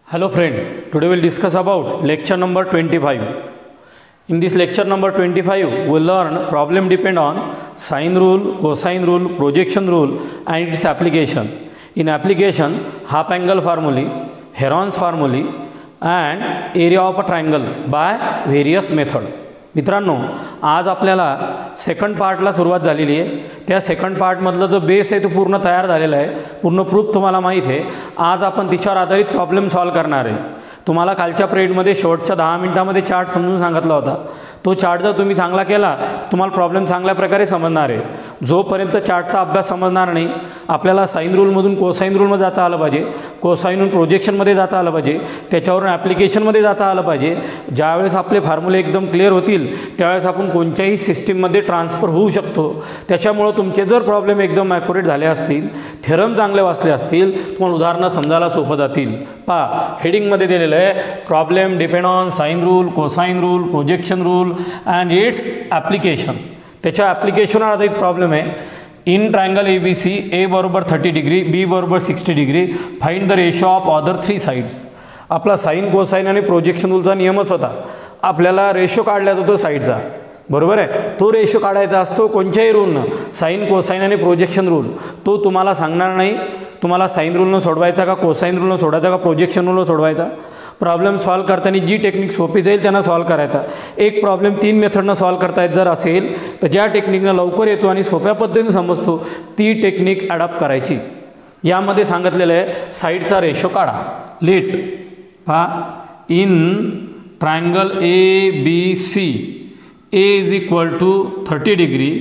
Hello friend, today we'll discuss about lecture number 25. In this lecture number 25, we'll learn problem depend on sine rule, cosine rule, projection rule and its application. In application, half angle formulae, Heron's formulae and area of a triangle by various method. मित्रांनो, आज आपल्याला second पार्टला सुरुवात झालेली आहे. त्या second पार्टमधला जो base आहे तो पूर्ण तयार झालेला आहे. पूर्ण प्रूफ तुम्हाला माहीत आहे. आज आपण तिच्यावर आधारित प्रॉब्लेम सॉल्व करणार आहे. तुम्हाला कालच्या पिरियडमध्ये शेवटच्या 10 मिनिटांमध्ये चार्ट समजून सांगितला होता. तो चार्ट जर तुम्ही चांगला केला तर तुम्हाला प्रॉब्लेम चांगल्या प्रकारे समजणार आहे. जोपर्यंत चार्टचा अभ्यास समजणार नाही, आपल्याला साइन रूलमधून कोसाइन रूलमध्ये जाता आलं पाहिजे, कोसाइनहून प्रोजेक्शनमध्ये जाता आलं पाहिजे, त्याच्यावरून ॲप्लिकेशनमध्ये जाता आलं पाहिजे. ज्यावेळेस आपले फॉर्म्युले एकदम क्लिअर होतील त्यावेळेस आपण कोणत्याही सिस्टीममध्ये ट्रान्सफर होऊ शकतो. त्याच्यामुळं तुमचे जर प्रॉब्लेम एकदम ॲक्युरेट झाले असतील, थेरम चांगले वाचले असतील, तुम्हाला उदाहरणं समजायला सोपं जातील. पहा, हेडिंगमध्ये दिलेलं आहे problem depend on sine rule, cosine rule, projection rule and its application. त्याच्या ॲप्लिकेशनवर आधारित प्रॉब्लेम आहे. In triangle A B C, A बरोबर 30 डिग्री, बी बरोबर 60 degree, find the ratio of other 3 sides. आपला साइन, कोसाइन आणि प्रोजेक्शन रूलचा नियमच होता. आपल्याला रेशो काढला जातो साईडचा, बरोबर आहे. तो रेशो काढायचा असतो कोणत्याही रूलनं, साइन, कोसाइन आणि प्रोजेक्शन रूल. तो तुम्हाला सांगणार नाही तुम्हाला साइन रूलनं सोडवायचा का, कोसाइन रूलनं सोडायचा का, प्रोजेक्शन रूलनं सोडवायचा. प्रॉब्लेम सॉल्व करताना जी टेक्निक सोपी जाईल त्यांना सॉल्व करायचा. एक प्रॉब्लेम 3 मेथडनं सॉल्व करता येत जर असेल तर ज्या टेक्निकनं लवकर येतो आणि सोप्या पद्धतीने समजतो ती टेक्निक ॲडॉप्ट करायची. यामध्ये सांगितलेलं आहे साईडचा रेशो काढा. लेट पहा, in triangle A B C, A is equal to 30 degree,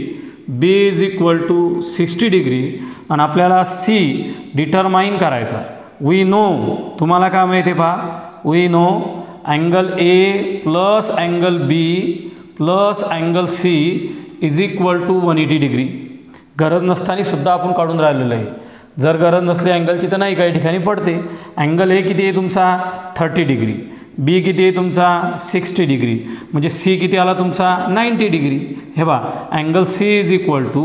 B is equal to 60 degree आणि आपल्याला सी डिटरमाइन करायचा. वी नो, तुम्हाला काय माहिती आहे पहा, we know angle A plus angle B plus angle C is equal to 180 degree. गरज नसताना सुद्धा आपण काढून राहिलेलं आहे. जर गरज नसली अँगलची तर नाही, काही ठिकाणी पडते. अँगल ए किती आहे तुमचा 30 डिग्री, बी किती आहे तुमचा 60 डिग्री, म्हणजे सी किती आला तुमचा 90 डिग्री. हे बा, angle C is equal to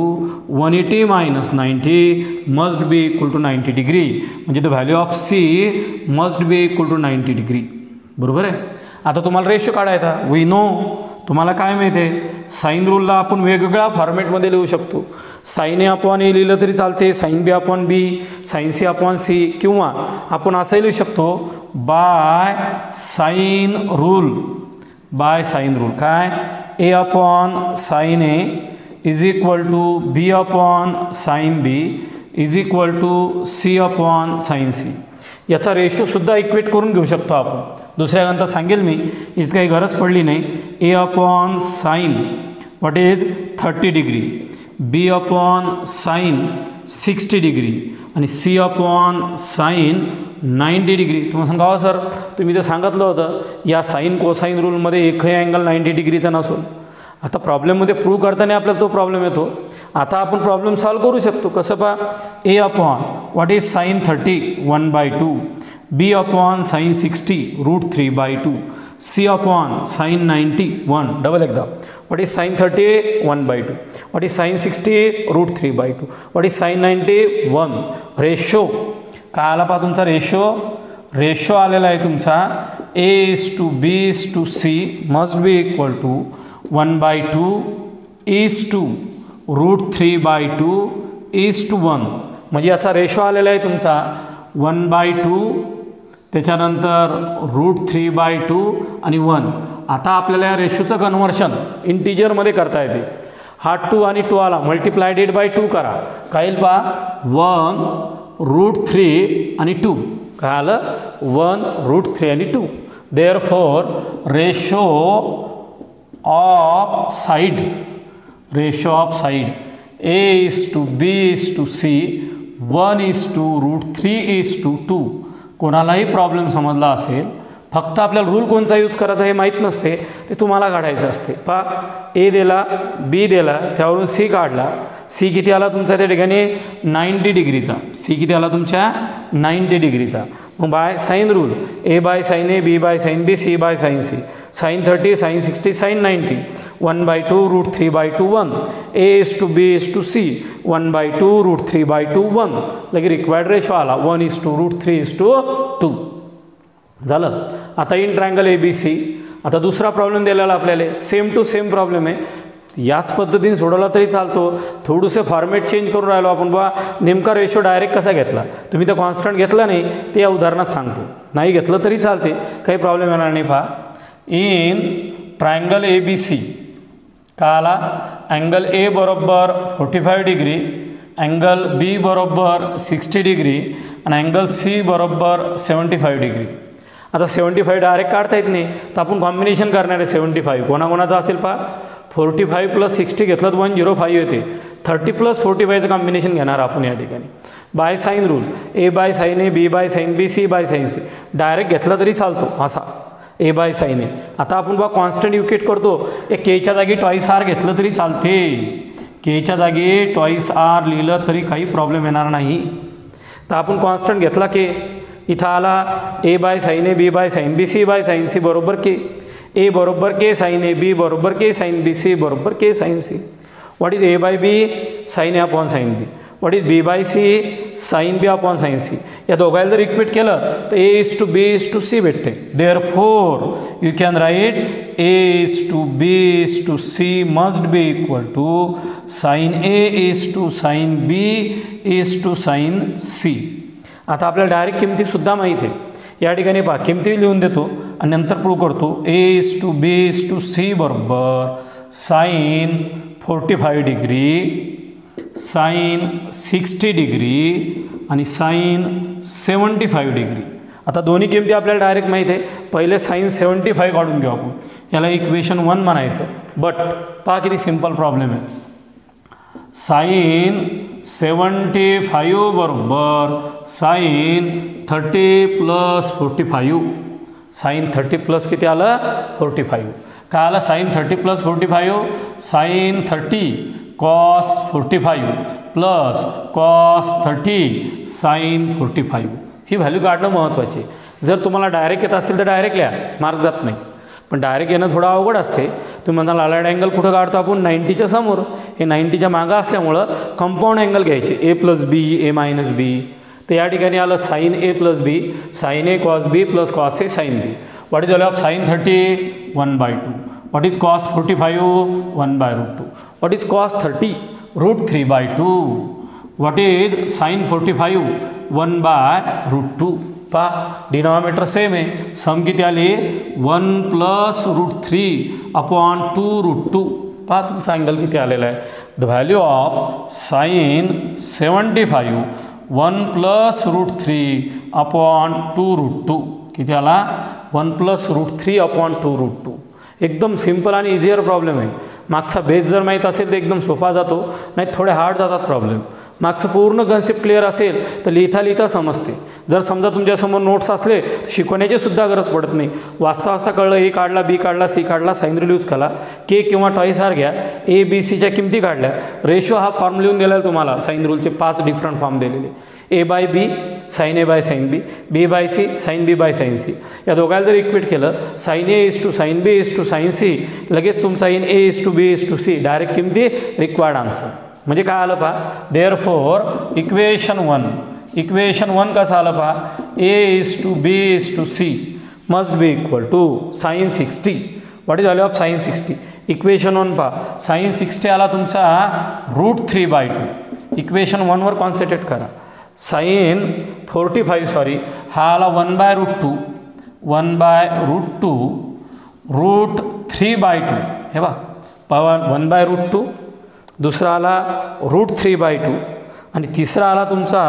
180 minus 90 must be equal to 90 degree. म्हणजे the value of C must be equal to 90 degree. बरोबर आहे. आता तुम्हाला रेशो काढायचा. वी नो, तुम्हाला काय माहिती आहे, साइन रूलला आपण वेगवेगळ्या फॉर्मॅटमध्ये लिहू शकतो. साइन ए अपॉन ए लिहिलं तरी चालते, sine B upon B, sine C upon C, किंवा आपण असंही लिहू शकतो by sine rule. By sine rule काय, A upon sine A is equal to B upon sine B is equal to C upon sine C. याचा रेशोसुद्धा equate करून घेऊ शकतो आपण. दुसऱ्या गणितात सांगेल मी, इथं काही गरज पडली नाही. A upon sine what is 30 degree, B upon sine 60 degree आणि सी अपॉन साइन 90 डिग्री. तुम्हाला सांगा सर, तुम्ही तर सांगितलं होतं या साइन कोसाइन रूलमध्ये एकही अँगल 90 डिग्रीचा नसो. आता प्रॉब्लेममध्ये प्रूव्ह करताना आपल्याला तो प्रॉब्लेम येतो. आता आपण प्रॉब्लेम सॉल्व करू शकतो. कसं पहा, A upon what is sine 30 1/2, B upon sine 60 √3/2, C upon sine 90 1. Double एकदा, what is sine 30 1/2, what is sine 60 √3/2, what is sine 90 1. Ratio काय आला पहा तुमचा, रेशो आलेला आहे तुमचा A is to B is to C must be equal to 1/2 is to √3/2 is to 1. म्हणजे याचा रेशो आलेला आहे तुमचा 1/2, त्याच्यानंतर √3/2 आणि 1. आता आपल्याला या रेशोचं कन्व्हर्शन इंटिजरमध्ये करता येते. हा 2 आणि 2 आला, मल्टिप्लायडेड बाय 2 करा. काय येईल पहा, 1 √3 आणि 2. काय आलं, 1 √3 आणि 2. Therefore ratio of side, ratio of side A is to B is to C 1 is to √3 is to 2. कोणालाही प्रॉब्लेम समजला असेल, फक्त आपल्याला रूल कोणचा यूज करायचा हे माहीत नसते, ते तुम्हाला काढायचं असते. पहा, ए दिला, बी दिला, त्यावरून सी काढला. सी किती आला तुमचा त्या ठिकाणी 90 डिग्रीचा. सी किती आला तुमच्या 90 डिग्रीचा. मग by sine rule, A by sine A, B by sine B, C by sine C, sine 30 sine 60 sine 90 1/2 √3/2 1. A is to B is to C 1/2 √3/2 1. लगे रिक्वायर्ड रेशो आला 1 is to √3 is to 2. झालं. आता in triangle ABC, आता दुसरा problem दिलेला आपल्याला same to same problem आहे, याच पद्धतीने सोडवला तरी चालतो. थोडंसं फॉर्मॅट चेंज करून राहिलो आपण बा, नेमका रेशो डायरेक्ट कसा घेतला, तुम्ही तर कॉन्स्टंट घेतला नाही ते या उदाहरणात सांगतो, नाही घेतलं तरी चालते, काही प्रॉब्लेम येणार नाही. पहा इन ट्रायंगल ABC का आला, अँगल A बरोबर 45 डिग्री, अँगल B बरोबर 60 डिग्री आणि अँगल C बरोबर 75 डिग्री. आता 75 डायरेक्ट काढता येत नाही, तर आपण कॉम्बिनेशन करणार आहे. 75 कोणाकोणाचं असेल पहा, 45 + 60 घेतलं तर 105 येते. 30 + 45चं कॉम्बिनेशन घेणार आपण या ठिकाणी. By sine rule, A by sine A, B by sine B, C by sine C, direct घेतला तरी चालतो असा, A बाय साईन A. आता आपण बा कॉन्स्टंट युकेट करतो, एक Kच्या जागी ट्वाईस R घेतलं तरी चालते, Kच्या जागी ट्वाईस R लिहिलं तरी काही प्रॉब्लेम येणार नाही. तर आपण कॉन्स्टंट घेतला K, इथं आला A by sine A, B by sine B, C by sine C बरोबर K. A बरोबर K साईन A, B बरोबर K साईन B, C बरोबर K sine C. What is A by B, sine A upon sine B. What is B by C, sine B upon sine C. या दोघायला जर equate केलं तर A:B:C भेटते. Therefore you can write A:B:C must be equal to sine A sine B sine C. आता आपल्याला direct किमतीसुद्धा माहीत आहे, या ठिकाणी पहा किमती लिहून देतो आणि नंतर प्रूव्ह करतो. A:B:C बरोबर साईन 45 डिग्री, साईन 60 डिग्री आणि साईन 75 डिग्री. आता दोन्ही किमती आपल्याला डायरेक्ट माहीत आहे, पहिले साईन 75 काढून घेऊ आपण, याला इक्वेशन 1 म्हणायचं. बट पहा किती सिंपल प्रॉब्लेम आहे. साईन 75 बरोबर साईन 30 + 45, साईन 30 प्लस किती आलं 45. काय आलं sine 30 + 45, sine 30 cos 45 plus cos 30 sine 45. ही व्हॅल्यू काढणं महत्त्वाची. जर तुम्हाला डायरेक्ट येत असेल तर डायरेक्ट लिहा, मार्क जात नाही. पण डायरेक्ट येणं थोडं अवघड असते. तुम्ही म्हणाल अलाइड अँगल कुठं काढतो आपण, 90च्या समोर, हे 90च्या मागं असल्यामुळं कंपाऊंड अँगल घ्यायचे, A + B, A - B. तर या ठिकाणी आलं sine A + B, sine A cos B plus cos A sine B. What is value of sine 30, 1/2. What is cos 45, 1/√2. What is cos 30, √3/2. What is sine 45, 1/√2. पहा denominator same आहे, सम किती आले 1 + √3/2√2. पहा तुमचा अँगल किती आलेला आहे. द व्हॅल्यू ऑफ साईन 75 1 + √3/2√2 किती आला 1 + √3/2√2. एकदम सिंपल आणि इझियर प्रॉब्लेम आहे. मागचा बेस जर माहीत असेल तर एकदम सोपा जातो, नाही थोडे हार्ड जातात प्रॉब्लेम. मागचं पूर्ण कन्सेप्ट क्लिअर असेल तर लिहिता लिहिता समजते. जर समजा तुमच्यासमोर नोट्स असले तर शिकवण्याची सुद्धा गरज पडत नाही, वाचता वाचता कळलं A काढला, B काढला, C काढला, साईन रूल यूज केला, K किंवा ट्वाईस R घ्या, A-B-Cच्या किमती काढल्या, रेशो हा फॉर्म लिहून दिलेला तुम्हाला, साईन रूलचे 5 डिफरंट फॉर्म दिलेले. A/B sine A sine B, B/C sine B sine C. या दोघांना जर इक्वेट केलं sine A sine B sine C, लगेच तुमचा इन A/B/C डायरेक्ट किमती रिक्वायर्ड आन्सर. म्हणजे काय आलं पहा, देअरफोर इक्वेशन 1 कसं आलं पहा, A/B/C must be equal to sine 60. What is value of sine 60. Equation 1 पहा, साईन 60 आला तुमचा √3/2. इक्वेशन 1 वर कॉन्सन्ट्रेट करा. साईन 45 हा आला 1/√2, 1/√2 √3/2. हे बा 1/√2, दुसरा आला √3/2 आणि तिसरा आला तुमचा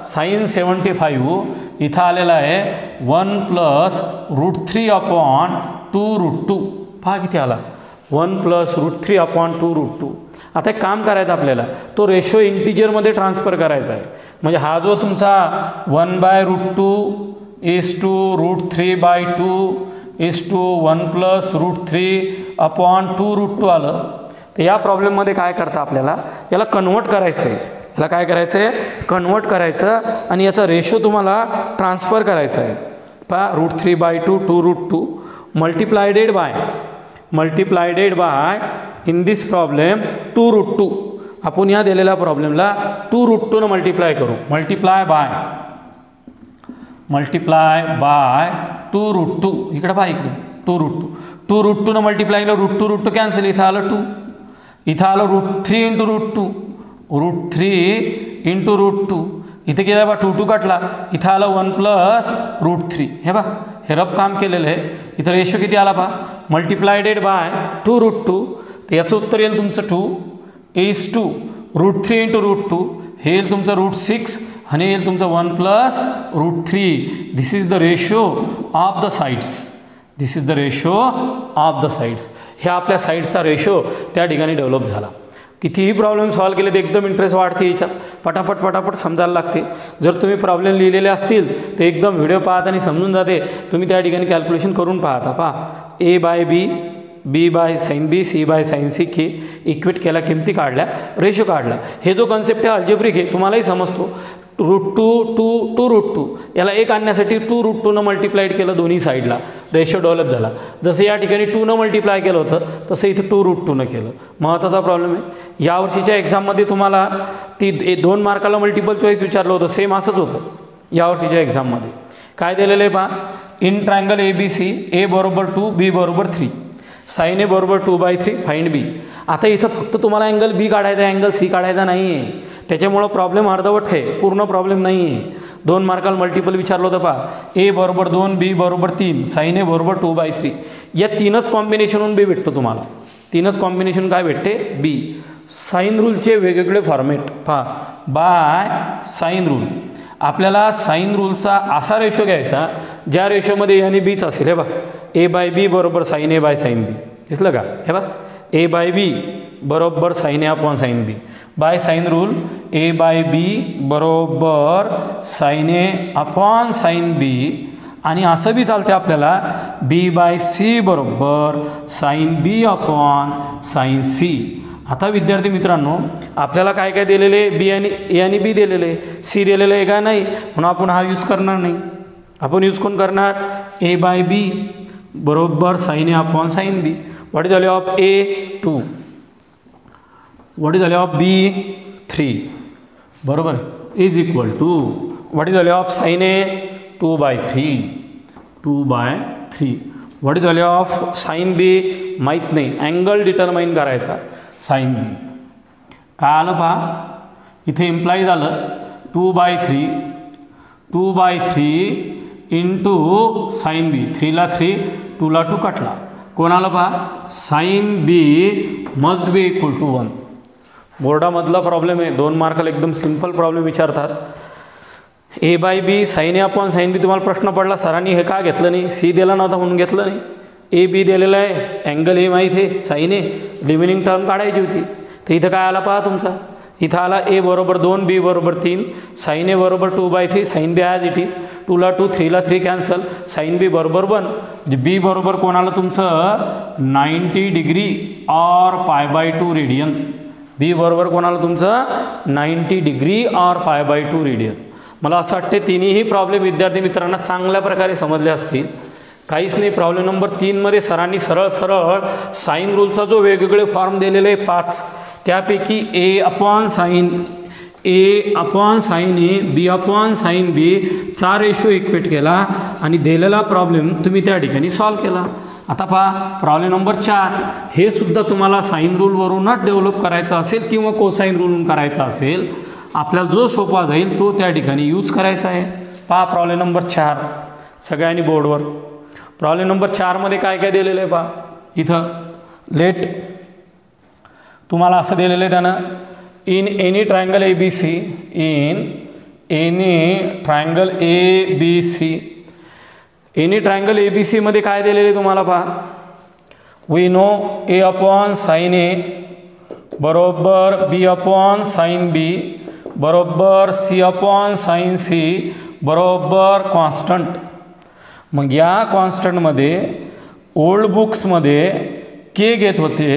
साईन 75 इथं आलेला आहे 1 + √3/2√2. पहा किती आला 1 + √3/2√2. आता एक काम करायचं आपल्याला, तो रेशो इंटिजरमध्ये ट्रान्सफर करायचा आहे. म्हणजे हा जो तुमचा 1/√2 √3/2 1 + √3/2√2 आलं. तर या प्रॉब्लेममध्ये काय करता आपल्याला, याला कन्वर्ट करायचं आहे. याला काय करायचं आहे, कन्वर्ट करायचं आणि याचा रेशो तुम्हाला ट्रान्सफर करायचा आहे. पहा √3/2 2√2 मल्टिप्लायडेड बाय इन दिस प्रॉब्लेम 2√2. आपण या दिलेल्या प्रॉब्लेमला 2√2 मल्टिप्लाय करू. मल्टिप्लाय बाय 2√2 इकडे पहा इकडे 2√2 न मल्टिप्लाय केलं √2 कॅन्सल इथं आलं 2 इथं आलं √3 × √2 इथे केलं बा 2 कटला इथं आलं 1 + √3 हे बा हे रफ काम केलेलं आहे इथं रेशो किती आला पहा मल्टिप्लायडेड बाय 2√2 तर याचं उत्तर येईल तुमचं 2:2 √3 × √2 हे येईल तुमचं √6 आणि येईल तुमचं 1 + √3 this is the ratio of the sides हे आपल्या साईडचा रेशो त्या ठिकाणी डेव्हलप झाला कितीही प्रॉब्लेम सॉल्व्ह केले तर एकदम इंटरेस्ट वाढते याच्यात पटापट समजायला लागते जर तुम्ही प्रॉब्लेम लिहिलेले असतील तर एकदम व्हिडिओ पाहत आणि समजून जाते तुम्ही त्या ठिकाणी कॅल्क्युलेशन करून पाहता पहा a/b b/sin b c/sin c के इक्वेट केला किमती काढल्या रेशो काढला हे जो कन्सेप्ट आहे अल्जेब्रिक आहे तुम्हालाही समजतो √2 याला एक आणण्यासाठी 2√2 न मल्टिप्लाइड केलं दोन्ही साईडला रेशो डेव्हलप झाला जसं या ठिकाणी 2 न मल्टिप्लाय केलं होतं तसं इथं 2√2 न केलं महत्त्वाचा प्रॉब्लेम आहे यावर्षीच्या एक्झाममध्ये तुम्हाला ती 2 मार्काला मल्टिपल चॉईस विचारलं होतं सेम असंच होतं यावर्षीच्या एक्झाममध्ये काय दिलेलं आहे पहा in triangle ABC A = 2 B = 3 sin A = 2/3 find B आता इथं फक्त तुम्हाला अँगल B काढायचा आहे अँगल C काढायचा नाही आहे त्याच्यामुळं प्रॉब्लेम अर्धवट आहे पूर्ण प्रॉब्लेम नाही आहे 2 मार्काला मल्टिपल विचारलं होतं पहा A = 2 B = 3 sin A = 2/3 या तीनच कॉम्बिनेशनहून B भेटतो तुम्हाला तीनच कॉम्बिनेशन काय भेटते B साइन रूलचे वेगवेगळे फॉर्मॅट पहा बाय साइन रूल आपल्याला साइन रूलचा असा रेशो घ्यायचा ज्या रेशोमध्ये A आणि Bच असेल हे बघा A/B = sin A/sin B दिसलं का हे बघा A/B = sin A/sin B bye sine rule A/B = sin A/sin B आणि असं बी चालते आपल्याला B/C = sin B/sin C आता विद्यार्थी मित्रांनो आपल्याला काय काय दिलेले A आणि B दिलेले C दिलेले आहे का नाही म्हणून आपण हा यूज करणार नाही आपण यूज कोण करणार A/B = sin A/sin B what is value of A 2 what is value of B 3 बरोबर is equal to what is value of sin A 2/3 what is value of sin B माहीत नाही angle determine करायचा sin B काय आलं पहा इथे imply झालं 2/3 into sin B 3 ला 3 2 ला 2 कटला कोणाला पहा sin B must be equal to 1 बोर्डामधला प्रॉब्लेम आहे 2 मार्काला एकदम सिंपल प्रॉब्लेम विचारतात A/B sin A/sin B तुम्हाला प्रश्न पडला सरांनी हे का घेतलं नाही C दिला नव्हता म्हणून घेतलं नाही A/B दिलेला आहे अँगल A माहीत आहे sin A लिमिनिंग टर्म काढायची होती तर इथं काय आला पहा तुमचा इथं आला A = 2 B = 3 sin A = 2/3 sin B as it is 2 ला 2 3 ला 3 कॅन्सल sin B = 1 म्हणजे B बरोबर कोणाला तुमचं 90 डिग्री और π/2 रेडियन B बरोबर कोणाला तुमचं 90 डिग्री और π/2 रेडियन मला असं वाटते तिन्ही प्रॉब्लेम विद्यार्थी मित्रांना चांगल्या प्रकारे समजले असतील काहीच नाही प्रॉब्लेम नंबर 3 मध्ये सरांनी सरळ साइन रूलचा जो वेगवेगळे फॉर्म दिलेले आहे 5 त्यापैकी A/sin A B/sin B चा रेशो इक्वेट केला आणि दिलेला प्रॉब्लेम तुम्ही त्या ठिकाणी सॉल्व्ह केला आता पहा प्रॉब्लेम नंबर 4 हे सुद्धा तुम्हाला साइन रूलवरूनच डेव्हलप करायचं असेल किंवा कोसाइन रूलवरून करायचं असेल आपल्याला जो सोपा जाईल तो त्या ठिकाणी यूज करायचा आहे पहा प्रॉब्लेम नंबर 4 सगळ्यांनी बोर्डवर प्रॉब्लेम नंबर 4 मध्ये काय काय दिलेलं आहे पहा इथं लेट तुम्हाला असं दिलेलं आहे त्यानं in any triangle ABC any triangle ABC मध्ये काय दिलेले तुम्हाला पहा वी नो A/sin A बरोबर B/sin B बरोबर C/sin C बरोबर कॉन्स्टंट मग या कॉन्स्टंटमध्ये ओल्ड बुक्समध्ये के घेत होते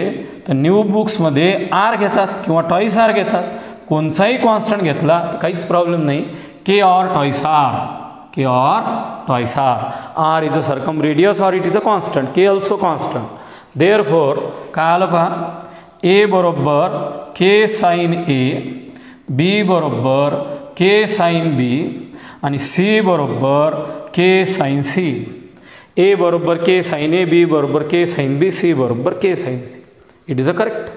तर न्यू बुक्समध्ये आर घेतात किंवा टॉईस आर घेतात कोणताही कॉन्स्टंट घेतला तर काहीच प्रॉब्लेम नाही के और twice R R is a circumradius और it is a constant K also constant therefore काय आलं पहा A बरोबर के साइन A B बरोबर के साइन B आणि C बरोबर के साइन C ए बरोबर के साइन ए, बी बरोबर के साइन बी, सी बरोबर K sine C. It is a correct.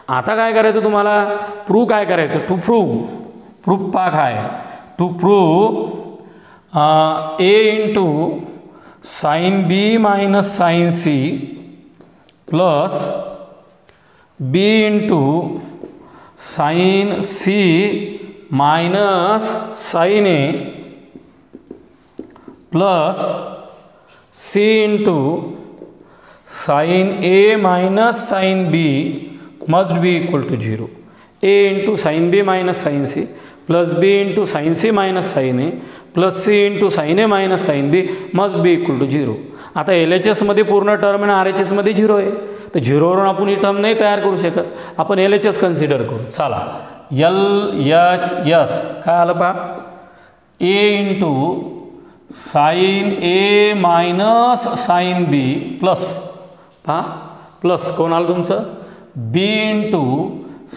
आता काय करायचं तुम्हाला, प्रूव्ह काय करायचं, टू प्रूव्ह पा काय, to prove A into sine B minus sine C plus B into sine C minus sine A plus C into sine A minus sine B must be equal to 0. A into sine B minus sine C plus B into sine C minus sine A plus C into sine A minus sine B must be equal to 0. आता LHSमध्ये पूर्ण term आणि RHSमध्ये 0 आहे, तर 0वरून आपण ही term नाही तयार करू शकत, आपण LHS कन्सिडर करू. चला LHS काय आलं पहा, A into sine A minus sine B plus पहा प्लस कोण आलं तुमचं, B into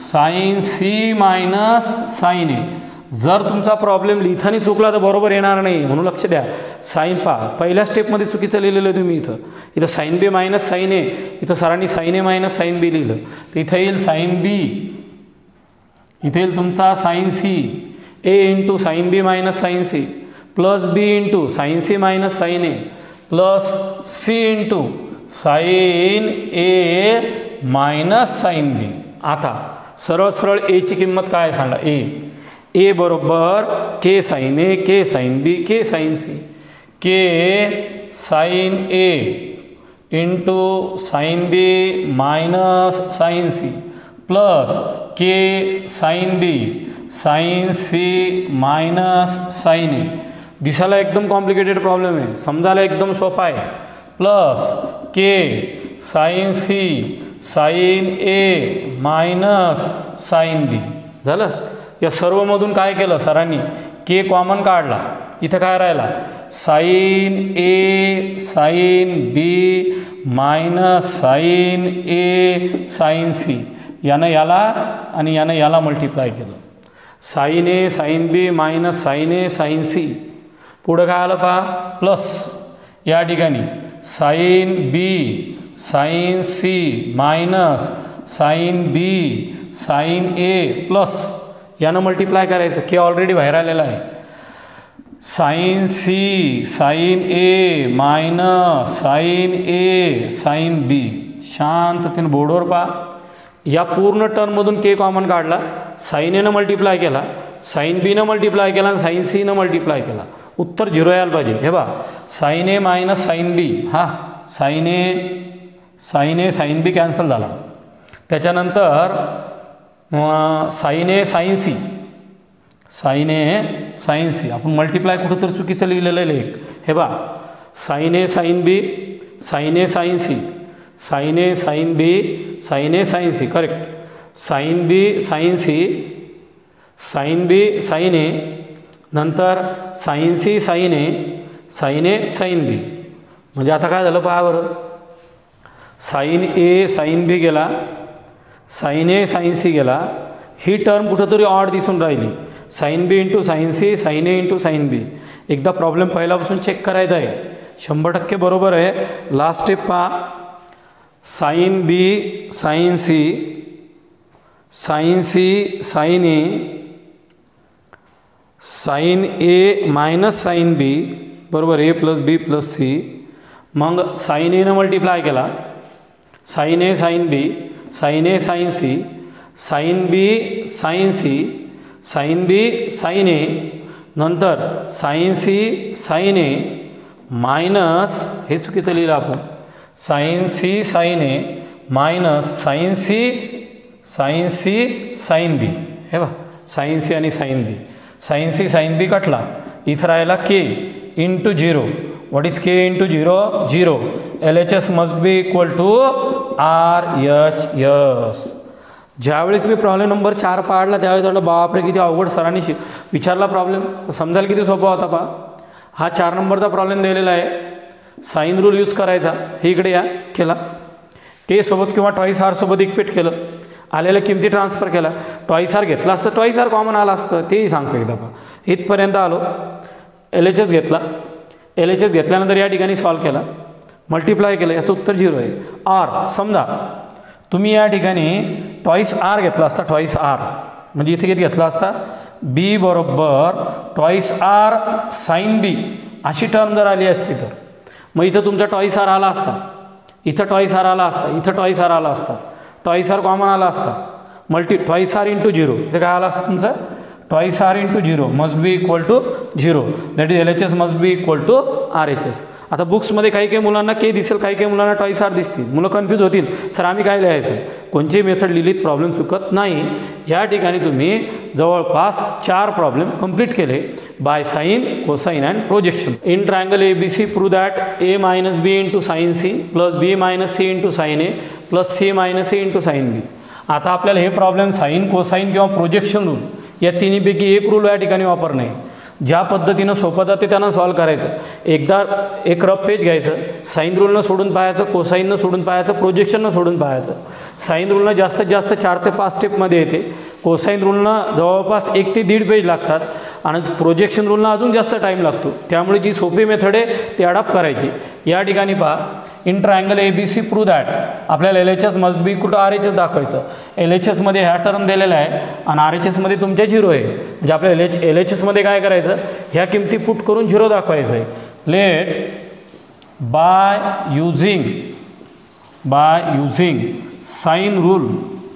sine C minus sine A. जर तुमचा प्रॉब्लेम लिहिताना चुकला तर बरोबर येणार नाही, म्हणून लक्ष द्या. साइन पहा पहिल्या स्टेपमध्ये चुकीचं लिहिलेलं आहे तुम्ही, इथं sine B minus sine A, इथं सरांनी sine A minus sine B लिहिलं, तर इथं येईल साइन बी, इथे येईल तुमचा sine C, A into sine B minus sine C plus B into sine C minus sine A plus C into sine A minus sine B. आता सरळ सरळ एची किंमत काय सांगा, ए बरोबर K sine A, K sine B, K sine C, K sine A into sine B minus sine C plus K sine B sine C minus sine ए. दिसायला एकदम कॉम्प्लिकेटेड प्रॉब्लेम आहे, समजायला एकदम सोपा आहे. Plus K sine C sine A minus sine बी. झालं. या सर्वमधून काय केलं सरांनी, के कॉमन काढला, इथं काय राहिला साइन ए साइन बी मायनस साइन ए साइन सी. यानं याला आणि यानं याला मल्टिप्लाय केलं, साइन ए साइन बी मायनस साइन ए साइन सी. पुढं काय आलं पहा प्लस, या ठिकाणी sign B sine C minus sine B sign A plus यानं मल्टिप्लाय करायचं, के ऑलरेडी बाहेर आलेला आहे. Sign C sine A minus sine A sine बी. शांततेने बोर्डवर पहा. या पूर्ण टर्ममधून के कॉमन काढला, साइन एनं मल्टिप्लाय केला, साइन बीनं मल्टिप्लाय केला आणि साइन सीनं मल्टिप्लाय केला. उत्तर 0 यायला पाहिजे. हे बा साइन ए मायनस साइन बी, हा साइन ए साइन बी कॅन्सल झाला. त्याच्यानंतर साइन ए साइन सी, साइन ए साइन सी आपण मल्टिप्लाय कुठं तर चुकीचं लिहिलेलं आहे एक. हे बा साइन ए साइन बी साइन ए साइन सी, साइन ए साइन बी साइन ए sign C correct. Sign B sine C, sine B sign ए, नंतर साइन सी साइन ए साइन बी. म्हणजे आता काय झालं पहा बरं, साइन ए साइन बी गेला, साइन ए साइन सी गेला, ही टर्म कुठंतरी ऑड दिसून राहिली. Sine B into sine C sine ए इंटू साइन बी. एकदा प्रॉब्लेम पहिल्यापासून चेक करायचा आहे, 100% बरोबर आहे. लास्ट स्टेप पहा, sign B sine C sine A sign A minus sine बी बरोबर ए प्लस बी प्लस सी. मग साइन एनं मल्टिप्लाय केला, साइन ए साइन बी साइन ए sign C, sine B sine C, sine B sign ए, नंतर sign C sine A minus, हे चुकीचं लिहिलं आपण, sine C sine A minus sine C sine B. हे बा साइन सी आणि sine B, sine C sine B कटला, इथं राहिला K into 0. What is K into 0? 0. LHS must be equal to RHS. ज्यावेळेस मी प्रॉब्लेम नंबर 4 पाडला त्यावेळेस वाटलं बापरे किती अवघड, सरांनी विचारला प्रॉब्लेम समजायला किती सोपा होता पहा. हा 4 नंबरचा प्रॉब्लेम दिलेला आहे. साइन रूल यूज करायचा, हे इकडे या केला, के सोबत किंवा ट्वाईस आर सोबत इक्वेट केलं, आलेल्या किमती ट्रान्सफर केला. ट्वाईस आर घेतला असतं, ट्वाईस आर कॉमन आला असतं, तेही सांगतो एकदा पहा. इथपर्यंत आलो, LHS घेतला, LHS घेतल्यानंतर या ठिकाणी सॉल्व केला, मल्टिप्लाय केलं याचं उत्तर 0 आहे. आर समजा तुम्ही या ठिकाणी ट्वाईस आर घेतला असता, ट्वाईस आर म्हणजे इथे किती घेतला असता, बी बरोबर ट्वाईस आर साईन बी अशी टर्म जर आली असती तर मग इथं तुमचा ट्वाईस आर आला असता, इथं ट्वाईस आर आला असता, इथं ट्वाईस आर आला असता, ट्वाईस आर कॉमन आला असता, ट्वाईस आर इंटू 0 इथं काय आला असतं तुमचं, twice R into 0 must be equal to 0 that is LHS must be equal to RHS. आता बुक्समध्ये काही काही मुलांना के दिसेल, काही काही मुलांना ट्वाईस आर दिसतील, मुलं कन्फ्यूज होतील, सर आम्ही काय लिहायचं. कोणची मेथड लिहिलीत प्रॉब्लेम चुकत नाही. या ठिकाणी तुम्ही जवळपास 4 प्रॉब्लेम कंप्लीट केले by sine, cosine and projection. In triangle ABC prove that A minus B into sine C plus B minus C into sine A plus C minus A into sine B. आता आपल्याला हे problem sine, cosine किंवा projection rule या तिन्हीपैकी एक rule या ठिकाणी वापरणे. ज्या पद्धतीनं सोपं जाते त्यानं सॉल्व करायचं. एकदा एक रफ पेज घ्यायचं, साईन रूलनं सोडून पाहायचं, कोसाईननं सोडून पाहायचं, प्रोजेक्शननं सोडून पाहायचं. साईन रूलनं जास्तीत जास्त 4 ते 5 स्टेपमध्ये येते, कोसाईन रूलनं जवळपास 1 ते 1.5 पेज लागतात आणि प्रोजेक्शन रूलनं अजून जास्त टाईम लागतो. त्यामुळे जी सोपी मेथड आहे ती अडॉप्ट करायची. या ठिकाणी पहा, in triangle ABC prove that आपल्याला LHS must be equal to RHS दाखवायचं. LHS मध्ये ह्या टर्म दिलेला आहे आणि RHS मध्ये तुमच्या 0 आहे. म्हणजे आपल्या LHS मध्ये काय करायचं, ह्या किमती पुट करून 0 दाखवायचं आहे. Let by using sine rule,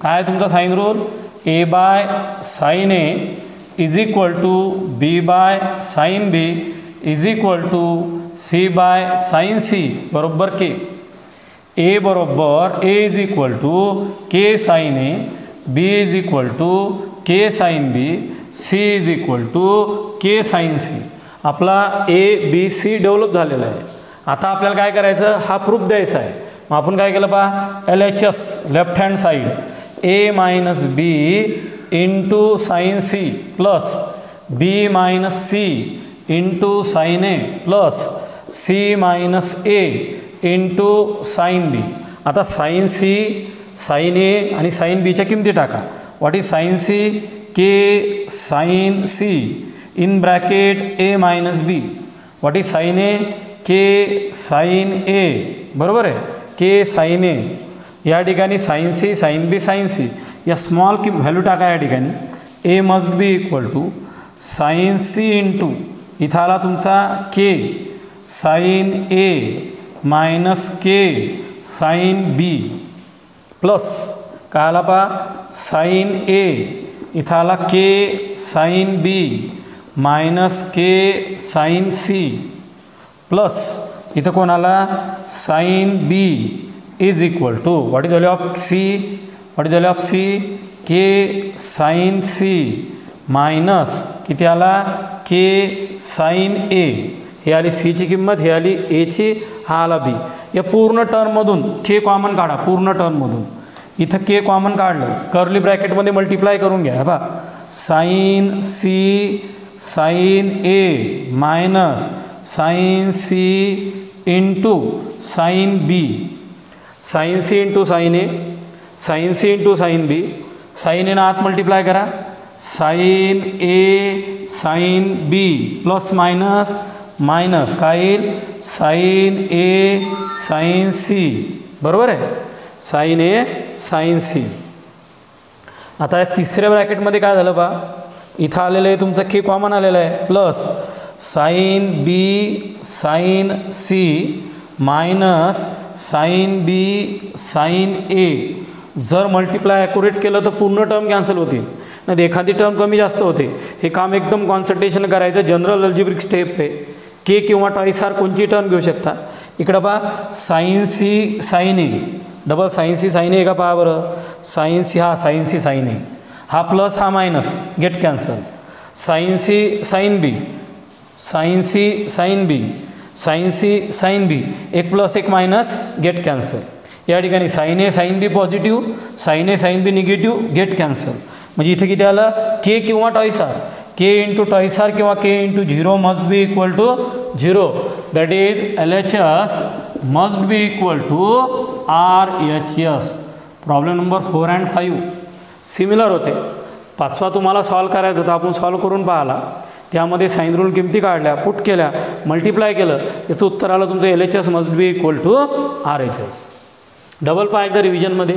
काय आहे तुमचा sine rule, A by sine A is equal to B by sine B is equal to C by sine C बरोबर के. A बरोबर A is equal to K sine A, B is equal to K sine B, C is equal to K sine C. आपला ABC develop झालेला आहे. आता आपल्याला काय करायचं, हा प्रूफ द्यायचा आहे. मग आपण काय केलं पहा, LHS left hand side A minus B into sine C plus B minus C into sine A plus C minus A into sine B. आता साईन सी, साईन ए आणि साईन बीच्या किमती टाका. What is sine C, K sine C in bracket A minus B. What is sine A, K sine A बरोबर आहे, K sine A. या ठिकाणी sine C, sine B, sine C या small की व्हॅल्यू टाका. या ठिकाणी A must be equal to sine C into इथं आला तुमचा K sine A minus K sine B plus काय आला पहा साईन ए इथं आला के sine B minus K sine C plus इथं कोण आला sine B is equal to what is value of C, what is value of C, K sine C minus किती आला के साईन ए. हे आली सीची किंमत, हे आली एची, हा आला बी. या पूर्ण टर्ममधून के कॉमन काढा, पूर्ण टर्ममधून इथं के कॉमन काढलं, कर्ली ब्रॅकेटमध्ये मल्टिप्लाय करून घ्या. बा sine C sine A minus sine C into sine B, sine C into sine A, sine C into sine B, sine एनं आत मल्टिप्लाय करा, sine A sine B plus minus minus काय येईल sine A sine C बरोबर आहे, sine A sine C. आता या तिसऱ्या ब्रॅकेटमध्ये काय झालं बा, इथं आलेलं आहे तुमचं के कॉमन आलेलं आहे plus sine B sine C minus sine B sine A. जर मल्टिप्लाय ॲक्युरेट केलं तर पूर्ण टर्म कॅन्सल होतील, नाही एखादी टर्म कमी जास्त होते. हे काम एकदम कॉन्सन्ट्रेशन करायचं, जनरल अल्जेब्रिक स्टेप आहे. के किंवा ट्वाईस आर कोणची टर्म घेऊ शकता. इकडं पहा sine C sine A, double sine C sine A का पहा बरं, साईन सी हा साईन सी साईन ए, हा प्लस हा minus get cancel, sine C sine B, sine C sine B, sine C sine B, एक plus एक minus get cancel. या ठिकाणी sine A sine B positive, sine A sine B negative, get cancel. म्हणजे इथे किती आलं K किंवा twice R, के into twice R किंवा K into 0 must be equal to 0. That is LHS must be equal to RHS. Problem number 4 and 5 similar होते. पाचवा तुम्हाला solve करायचं तर आपण सॉल्व करून पाहिला. त्यामध्ये साइन रूल किमती काढल्या, पुट केल्या, मल्टिप्लाय केलं, याचं उत्तर आलं तुमचं LHS must be equal to RHS. Double पहा एकदा रिव्हिजनमध्ये,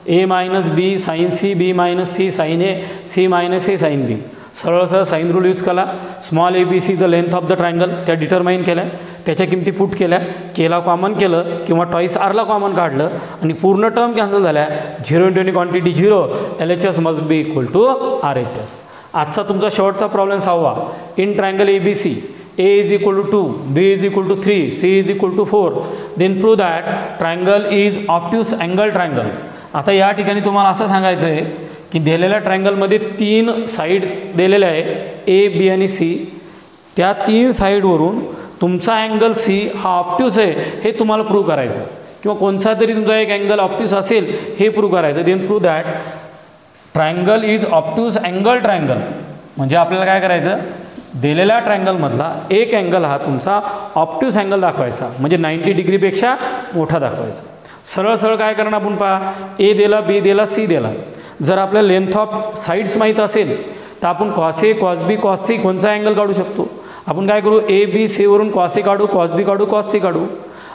A minus B sine C, B minus C sine A, C minus A sine B. सरळ सरळ साइन रूल यूज केला. Small ABC the length of the triangle त्या determine केल्या, त्याच्या किमती पुट केल्या, केला कॉमन केलं किंवा टॉईस आरला कॉमन काढलं आणि पूर्ण टर्म कॅन्सल झाल्या. 0 × quantity 0, LHS must be equal to RHS. आजचा तुमचा शेवटचा प्रॉब्लेम 6वा. In triangle ABC A is equal to 2, B is equal to 3, C is equal to 4, then prove that triangle is obtuse angle triangle. आता या ठिकाणी तुम्हाला असं सांगायचं आहे की दिलेल्या ट्रायंगलमध्ये 3 साईड्स दिलेल्या आहे A, B आणि C. त्या 3 साईडवरून तुमचा अँगल C हा ऑप्ट्यूस आहे हे तुम्हाला प्रूव्ह करायचं, किंवा कोणता तरी तुमचा एक अँगल ऑप्ट्यूस असेल हे प्रूव्ह करायचं. Then prove that triangle is obtuse angle triangle. म्हणजे आपल्याला काय करायचं, दिलेल्या ट्रायंगलमधला एक अँगल हा तुमचा ऑप्ट्यूस अँगल दाखवायचा, म्हणजे 90 डिग्रीपेक्षा मोठा दाखवायचा. सरळ सरळ काय करणार आपण पहा, A दिला, B दिला, C दिला. जर आपल्याला लेंथ ऑफ साईड्स माहीत असेल तर आपण cos A, cos B, cos C कोणचा अँगल काढू शकतो. आपण काय करू, A, B, C वरून कॉस ए काढू, कॉस बी काढू, कॉस सी काढू.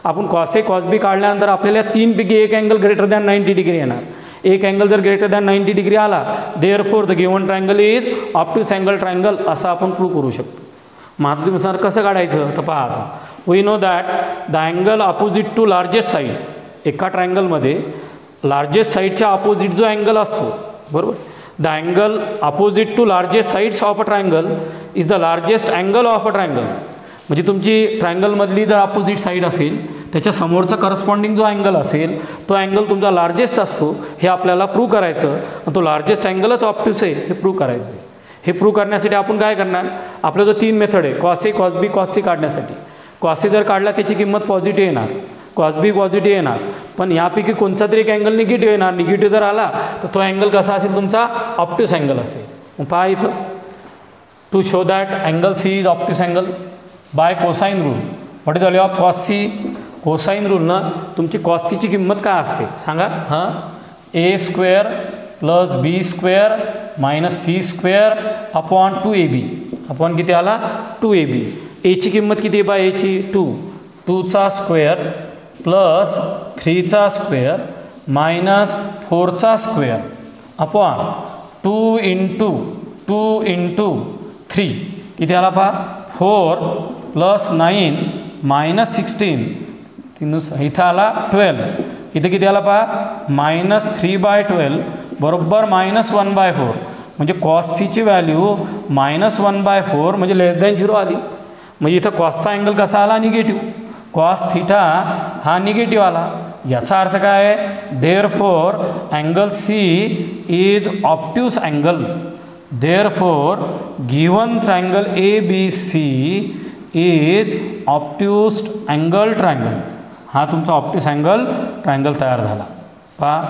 आपण कॉस ए, कॉस बी काढल्यानंतर आपल्याला 3 पैकी एक अँगल ग्रेटर दॅन 90 डिग्री येणार. एक अँगल जर ग्रेटर दॅन 90 डिग्री आला, therefore the given triangle is obtuse angle triangle असं आपण प्रूव्ह करू शकतो. माध्यमानुसार कसं काढायचं तर पहा, आता we know that the angle opposite to largest sides. एका ट्रायंगलमध्ये लार्जेस्ट साईडच्या अपोजिट जो अँगल असतो, बरोबर, the angle opposite to largest sides of a triangle is the largest angle of a triangle. म्हणजे तुमची ट्रायंगलमधली जर अपोजिट साईड असेल त्याच्या समोरचा करस्पॉन्डिंग जो अँगल असेल तो अँगल तुमचा लार्जेस्ट असतो, हे आपल्याला प्रूव्ह करायचं. आणि तो लार्जेस्ट अँगलच ऑप्ट्यूस आहे हे प्रूव्ह करायचं. हे प्रूव्ह करण्यासाठी आपण काय करणार, आपला जो 3 मेथड आहे cos A, cos B, cos C काढण्यासाठी. कॉस ए जर काढला त्याची किंमत पॉझिटिव्ह येणार, कॉस बी पॉझिटिव्ह येणार, पण यापैकी कोणता तरी एक अँगल निगेटिव्ह येणार. निगेटिव्ह जर आला तर तो अँगल कसा असेल तुमचा ऑप्ट्यूस अँगल असेल. मग पहा इथं, to show that angle C is obtuse angle by cosine rule. What is value of cos C. Cosine रूलनं तुमची कॉस सीची किंमत काय असते सांगा. हां, A² + B² - C² upon 2AB. Upon किती आला 2AB. एची किंमत किती आहे बा, एची 2, 2चा स्क्वेअर प्लस 3चा स्क्वेअर मायनस 4चा स्क्वेअर अपॉन 2 × 2 × 3 किती आला पहा 4 + 9 - 16 इथं आला 12. इथं किती आला पहा -3/12 बरोबर -1/4. म्हणजे कॉस सीची व्हॅल्यू -1/4 म्हणजे <0 आली. म्हणजे इथं कॉसचा अँगल कसा आला निगेटिव्ह, कॉस थीटा हा निगेटिव्ह आला. याचा अर्थ काय आहे, therefore angle C is obtuse angle. Therefore given triangle ABC is obtuse angle triangle. हा तुमचा ऑप्ट्यूस अँगल ट्रायंगल तयार झाला. पहा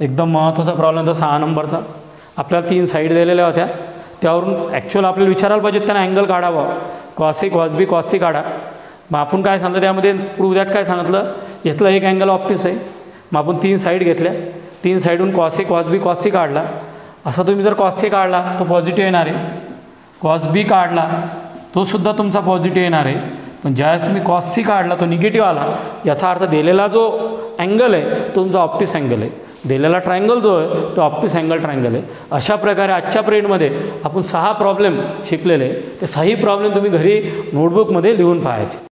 एकदम महत्त्वाचा प्रॉब्लेम होता 6 नंबरचा. आपल्याला 3 साईड दिलेल्या होत्या, त्यावरून ॲक्च्युअल आपल्याला विचारायला पाहिजे त्यांना अँगल काढावा. Cos A, cos B, cos C काढा. मग आपण काय सांगितलं त्यामध्ये प्रूव्ह दॅट काय सांगितलं, यातला एक अँगल ऑप्ट्यूस आहे. मग आपण 3 साईड घेतल्या, 3 साईडहून cos A, cos B, cos C काढला. असा तुम्ही जर कॉस ए काढला तो पॉझिटिव्ह येणार आहे, कॉस बी काढला तो सुद्धा तुमचा पॉझिटिव्ह येणार आहे. पण ज्यावेळेस तुम्ही कॉस सी काढला तो निगेटिव्ह आला, याचा अर्थ दिलेला जो अँगल आहे तो तुमचा ऑप्ट्यूस अँगल आहे. दिलेला ट्रायंगल जो आहे तो ऑप्ट्यूस अँगल ट्रायंगल आहे. अशा प्रकारे आजच्या पिरियडमध्ये आपण 6 प्रॉब्लेम शिकलेले. ते 6ही प्रॉब्लेम तुम्ही घरी नोटबुकमध्ये लिहून पाहायचे.